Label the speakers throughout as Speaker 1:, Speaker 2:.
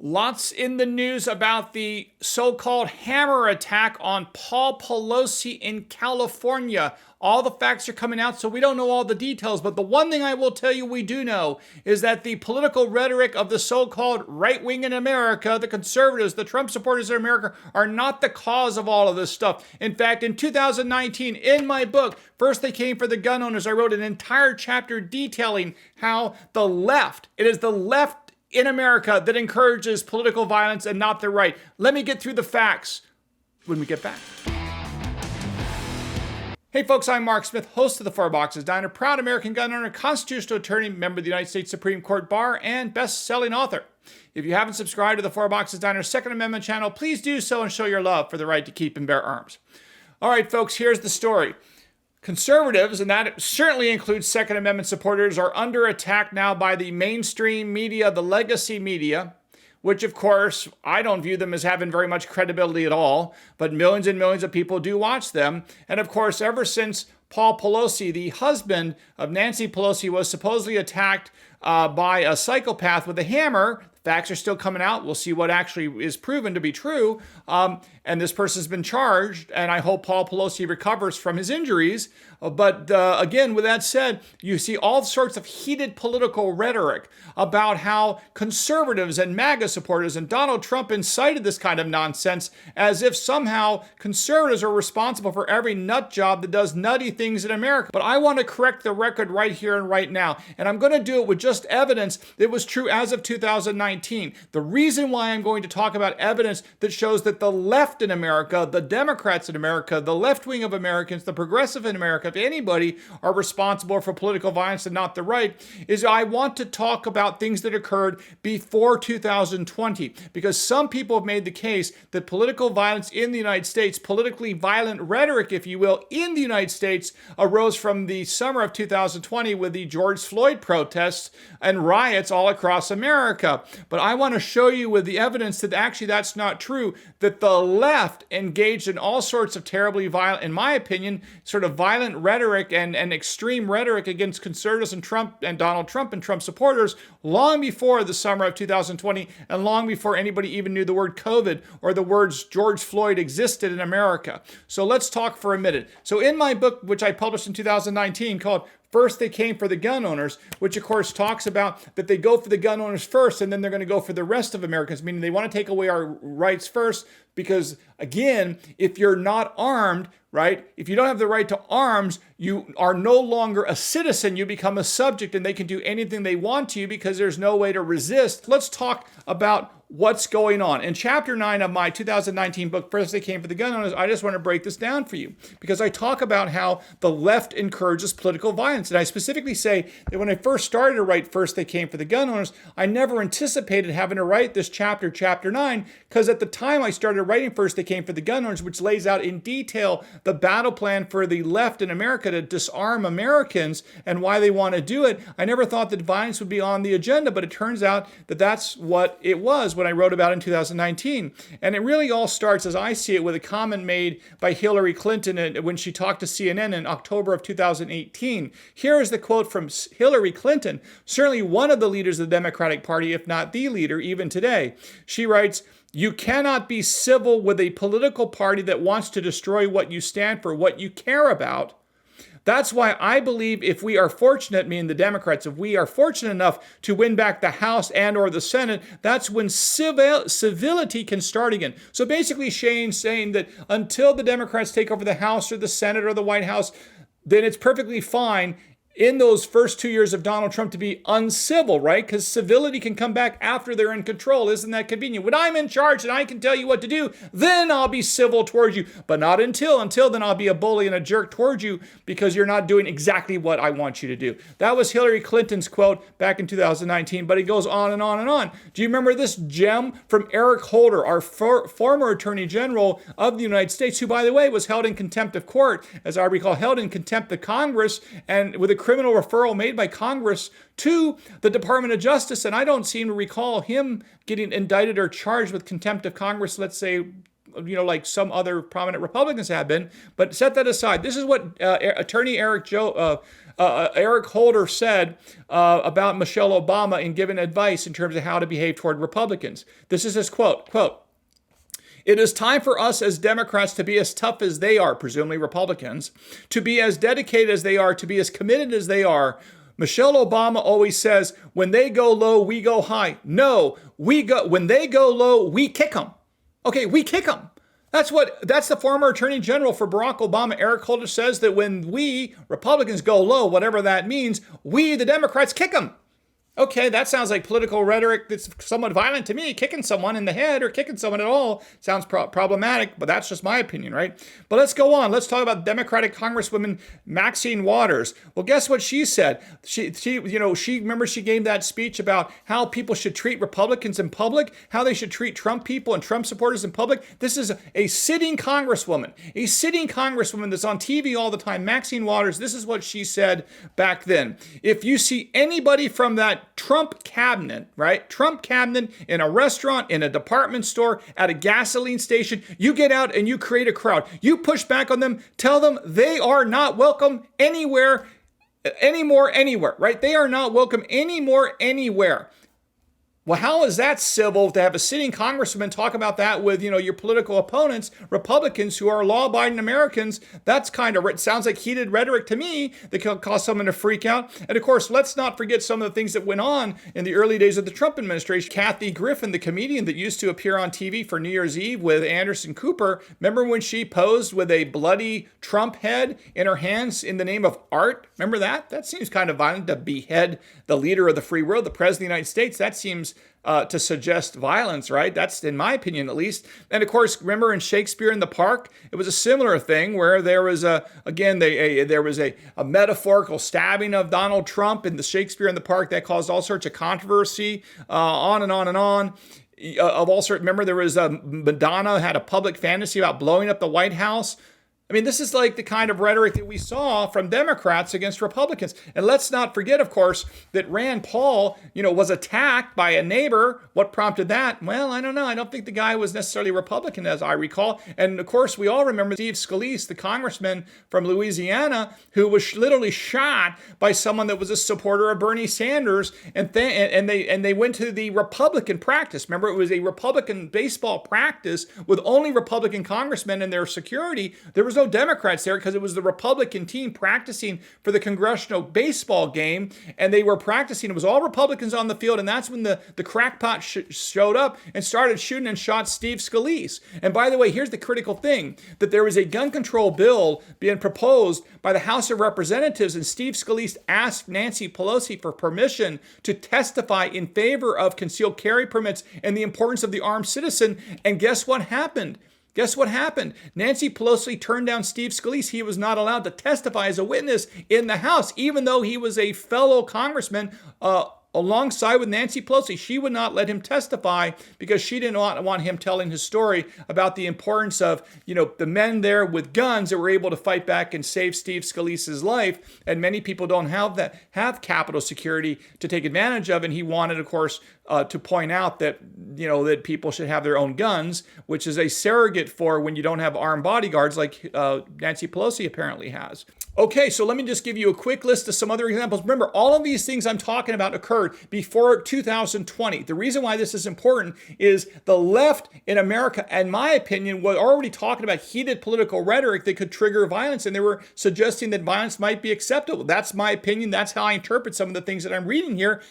Speaker 1: Lots in the news about the so-called hammer attack on Paul Pelosi in California. All the facts are coming out, so we don't know all the details. But the one thing I will tell you we do know is that the political rhetoric of the so-called right wing in America, the conservatives, the Trump supporters in America, are not the cause of all of this stuff. In fact, in 2019, in my book, First They Came for the Gun Owners, I wrote an entire chapter detailing how the left, it is the left in America that encourages political violence and not the right. Let me get through the facts when we get back. Hey folks, I'm Mark Smith, host of the Four Boxes Diner, proud American gun owner, constitutional attorney, member of the United States Supreme Court Bar, and best-selling author. If you haven't subscribed to the Four Boxes Diner Second Amendment channel, please do so and show your love for the right to keep and bear arms. All right, folks, here's the story. Conservatives, and that certainly includes Second Amendment supporters, are under attack now by the mainstream media, the legacy media, which, of course, I don't view them as having very much credibility at all, but millions and millions of people do watch them. And, of course, ever since Paul Pelosi, the husband of Nancy Pelosi, was supposedly attacked by a psychopath with a hammer, facts are still coming out. We'll see what actually is proven to be true. And this person's been charged, and I hope Paul Pelosi recovers from his injuries. But again, with that said, you see all sorts of heated political rhetoric about how conservatives and MAGA supporters and Donald Trump incited this kind of nonsense, as if somehow conservatives are responsible for every nut job that does nutty things in America. But I want to correct the record right here and right now, and I'm going to do it with just evidence that was true as of 2019. The reason why I'm going to talk about evidence that shows that the left in America, the Democrats in America, the left wing of Americans, the progressive in America, if anybody are responsible for political violence and not the right, is I want to talk about things that occurred before 2020, because some people have made the case that political violence in the United States, politically violent rhetoric, if you will, in the United States arose from the summer of 2020 with the George Floyd protests and riots all across America. But I want to show you with the evidence that actually that's not true, that the left engaged in all sorts of terribly violent, in my opinion, sort of violent rhetoric and extreme rhetoric against conservatives and Trump and Donald Trump and Trump supporters long before the summer of 2020 and long before anybody even knew the word COVID or the words George Floyd existed in America. So let's talk for a minute. So in my book, which I published in 2019 called First They Came for the Gun Owners, which of course talks about that they go for the gun owners first and then they're going to go for the rest of Americans, meaning they want to take away our rights first because, again, if you're not armed, right, if you don't have the right to arms, you are no longer a citizen, you become a subject and they can do anything they want to you because there's no way to resist. Let's talk about what's going on. In chapter 9 of my 2019 book, First They Came for the Gun Owners, I just want to break this down for you because I talk about how the left encourages political violence. And I specifically say that when I first started to write First They Came for the Gun Owners, I never anticipated having to write this chapter, chapter 9, because at the time I started writing First They Came for the Gun Owners, which lays out in detail the battle plan for the left in America to disarm Americans and why they want to do it, I never thought that violence would be on the agenda, but it turns out that that's what it was when I wrote about it in 2019. And it really all starts, as I see it, with a comment made by Hillary Clinton when she talked to CNN in October of 2018. Here is the quote from Hillary Clinton, certainly one of the leaders of the Democratic Party, if not the leader, even today. She writes, "You cannot be civil with a political party that wants to destroy what you stand for, what you care about. That's why I believe if we are fortunate, me and the Democrats, if we are fortunate enough to win back the House and or the Senate, that's when civility can start again." So basically Shane's saying that until the Democrats take over the House or the Senate or the White House, then it's perfectly fine in those first 2 years of Donald Trump to be uncivil, right? Because civility can come back after they're in control. Isn't that convenient? When I'm in charge and I can tell you what to do, then I'll be civil towards you. But not until. Until then, I'll be a bully and a jerk towards you because you're not doing exactly what I want you to do. That was Hillary Clinton's quote back in 2019, but it goes on and on and on. Do you remember this gem from Eric Holder, our former Attorney General of the United States, who, by the way, was held in contempt of court, as I recall, held in contempt of Congress, and with a criminal referral made by Congress to the Department of Justice, and I don't seem to recall him getting indicted or charged with contempt of Congress, let's say, like some other prominent Republicans have been. But set that aside. This is what Attorney Eric Holder said about Michelle Obama in giving advice in terms of how to behave toward Republicans. This is his quote, "It is time for us as Democrats to be as tough as they are," presumably Republicans, "to be as dedicated as they are, to be as committed as they are. Michelle Obama always says, when they go low, we go high. No, when they go low, we kick them." Okay, we kick them. That's the former Attorney General for Barack Obama, Eric Holder, says that when we Republicans go low, whatever that means, we, the Democrats, kick them. Okay, that sounds like political rhetoric that's somewhat violent to me. Kicking someone in the head or kicking someone at all sounds problematic, but that's just my opinion, right? But let's go on. Let's talk about Democratic Congresswoman Maxine Waters. Well, guess what she said? She remember she gave that speech about how people should treat Republicans in public, how they should treat Trump people and Trump supporters in public. This is a sitting congresswoman that's on TV all the time, Maxine Waters. This is what she said back then. "If you see anybody from that Trump cabinet, right? Trump cabinet in a restaurant, in a department store, at a gasoline station, you get out and you create a crowd. You push back on them, tell them they are not welcome anywhere, right? They are not welcome anywhere. Well, how is that civil to have a sitting congressman talk about that with, your political opponents, Republicans who are law-abiding Americans? That's it sounds like heated rhetoric to me that can cause someone to freak out. And of course, let's not forget some of the things that went on in the early days of the Trump administration. Kathy Griffin, the comedian that used to appear on TV for New Year's Eve with Anderson Cooper, remember when she posed with a bloody Trump head in her hands in the name of art? Remember that? That seems kind of violent, to behead the leader of the free world, the President of the United States. That seems to suggest violence, right? That's in my opinion, at least. And of course, remember in Shakespeare in the Park, it was a similar thing where there was a metaphorical stabbing of Donald Trump in the Shakespeare in the Park that caused all sorts of controversy, on and on and on. Of all sorts. Remember, there was Madonna had a public fantasy about blowing up the White House. I mean, this is like the kind of rhetoric that we saw from Democrats against Republicans. And let's not forget, of course, that Rand Paul, was attacked by a neighbor. What prompted that? Well, I don't know. I don't think the guy was necessarily Republican, as I recall. And of course, we all remember Steve Scalise, the congressman from Louisiana, who was literally shot by someone that was a supporter of Bernie Sanders. And they went to the Republican practice. Remember, it was a Republican baseball practice with only Republican congressmen and their security. There was no Democrats there because it was the Republican team practicing for the congressional baseball game, and they were practicing. It was all Republicans on the field, and that's when the crackpot showed up and started shooting and shot Steve Scalise. And by the way, here's the critical thing, that there was a gun control bill being proposed by the House of Representatives, and Steve Scalise asked Nancy Pelosi for permission to testify in favor of concealed carry permits and the importance of the armed citizen. And guess what happened? Nancy Pelosi turned down Steve Scalise. He was not allowed to testify as a witness in the House, even though he was a fellow congressman alongside with Nancy Pelosi. She would not let him testify because she didn't want him telling his story about the importance of, the men there with guns that were able to fight back and save Steve Scalise's life. And many people don't have Capitol security to take advantage of. And he wanted, of course, to point out that, that people should have their own guns, which is a surrogate for when you don't have armed bodyguards like Nancy Pelosi apparently has. Okay, so let me just give you a quick list of some other examples. Remember, all of these things I'm talking about occurred before 2020. The reason why this is important is the left in America, in my opinion, was already talking about heated political rhetoric that could trigger violence, and they were suggesting that violence might be acceptable. That's my opinion. That's how I interpret some of the things that I'm reading here.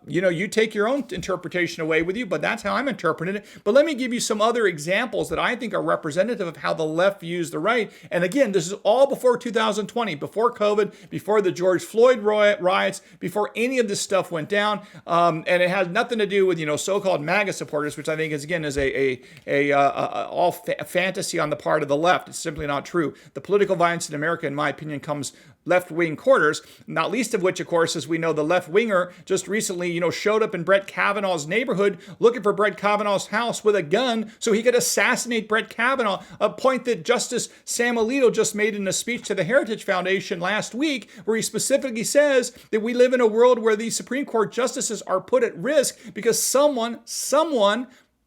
Speaker 1: You take your own interpretation away with you, but that's how I'm interpreting it. But let me give you some other examples that I think are representative of how the left views the right. And again, this is all before 2020, before COVID, before the George Floyd riots, before any of this stuff went down. And it has nothing to do with, so-called MAGA supporters, which I think is all fantasy on the part of the left. It's simply not true. The political violence in America, in my opinion, comes left-wing quarters, not least of which, of course, as we know, the left-winger just recently, showed up in Brett Kavanaugh's neighborhood looking for Brett Kavanaugh's house with a gun so he could assassinate Brett Kavanaugh, a point that Justice Sam Alito just made in a speech to the Heritage Foundation last week, where he specifically says that we live in a world where the Supreme Court justices are put at risk because someone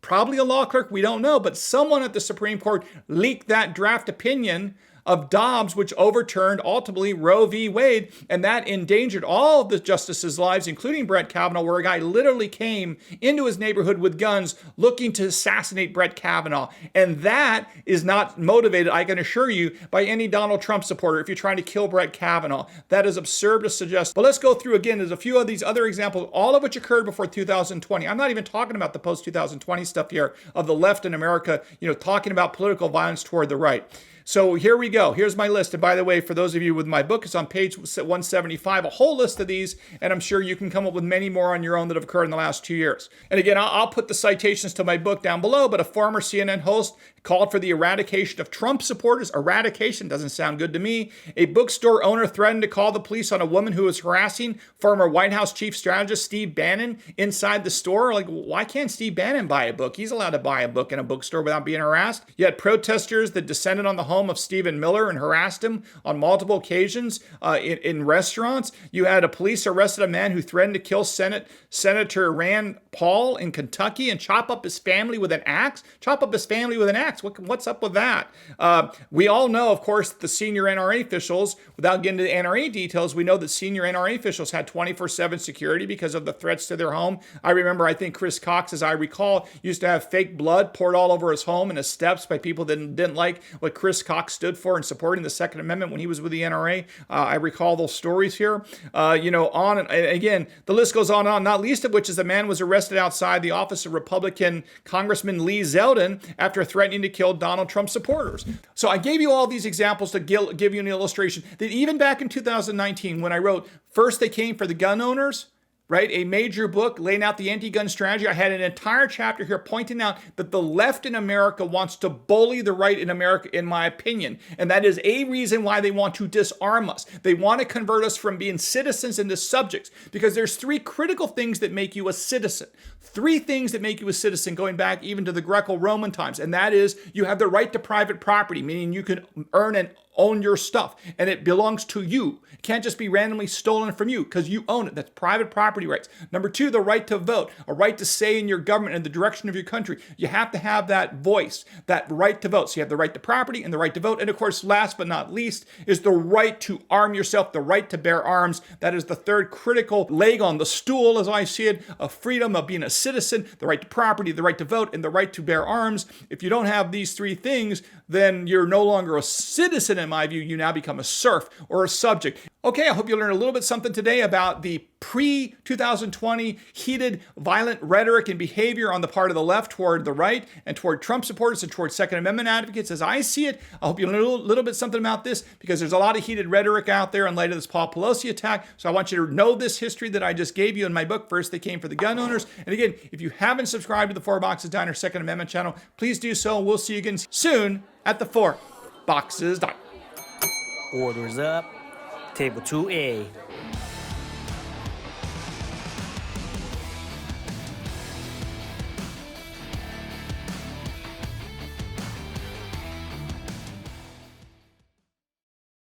Speaker 1: Probably a law clerk, we don't know, but someone at the Supreme Court leaked that draft opinion of Dobbs, which overturned ultimately Roe v. Wade, and that endangered all of the justices' lives, including Brett Kavanaugh, where a guy literally came into his neighborhood with guns looking to assassinate Brett Kavanaugh. And that is not motivated, I can assure you, by any Donald Trump supporter if you're trying to kill Brett Kavanaugh. That is absurd to suggest. But let's go through again. There's a few of these other examples, all of which occurred before 2020. I'm not even talking about the post-2020 stuff here of the left in America, talking about political violence toward the right. So here we go. Here's my list. And by the way, for those of you with my book, it's on page 175, a whole list of these. And I'm sure you can come up with many more on your own that have occurred in the last 2 years. And again, I'll put the citations to my book down below, but a former CNN host called for the eradication of Trump supporters. Eradication doesn't sound good to me. A bookstore owner threatened to call the police on a woman who was harassing former White House chief strategist Steve Bannon inside the store. Like, why can't Steve Bannon buy a book? He's allowed to buy a book in a bookstore without being harassed. You had protesters that descended on the home of Stephen Miller and harassed him on multiple occasions in restaurants. You had a police arrested a man who threatened to kill Senator Rand Paul in Kentucky and chop up his family with an axe. Chop up his family with an axe. What's up with that? We all know, of course, the senior NRA officials, without getting into the NRA details, we know that senior NRA officials had 24/7 security because of the threats to their home. I remember, I think Chris Cox, as I recall, used to have fake blood poured all over his home and his steps by people that didn't like what Chris Cox stood for in supporting the Second Amendment when he was with the NRA. I recall those stories here. On and again, the list goes on and on, not least of which is a man was arrested outside the office of Republican Congressman Lee Zeldin after threatening to kill Donald Trump supporters. So I gave you all these examples to give you an illustration that even back in 2019, when I wrote, First They Came for the Gun Owners, right? A major book laying out the anti-gun strategy. I had an entire chapter here pointing out that the left in America wants to bully the right in America, in my opinion. And that is a reason why they want to disarm us. They want to convert us from being citizens into subjects, because there's three critical things that make you a citizen. Three things that make you a citizen, going back even to the Greco-Roman times. And that is, you have the right to private property, meaning you can earn and own your stuff, and it belongs to you. It can't just be randomly stolen from you because you own it. That's private property rights. Number two, the right to vote, a right to say in your government and the direction of your country. You have to have that voice, that right to vote. So you have the right to property and the right to vote. And of course, last but not least, is the right to arm yourself, the right to bear arms. That is the third critical leg on the stool, as I see it, of freedom, of being a citizen, the right to property, the right to vote, and the right to bear arms. If you don't have these three things, then you're no longer a citizen, in my view. You now become a serf or a subject. Okay, I hope you learned a little bit something today about the pre-2020 heated, violent rhetoric and behavior on the part of the left toward the right and toward Trump supporters and toward Second Amendment advocates. As I see it, I hope you learned a little bit something about this, because there's a lot of heated rhetoric out there in light of this Paul Pelosi attack. So I want you to know this history that I just gave you in my book, First They Came for the Gun Owners. And again, if you haven't subscribed to the Four Boxes Diner Second Amendment channel, please do so. We'll see you again soon at the Four Boxes Diner.
Speaker 2: Orders up. Table 2A.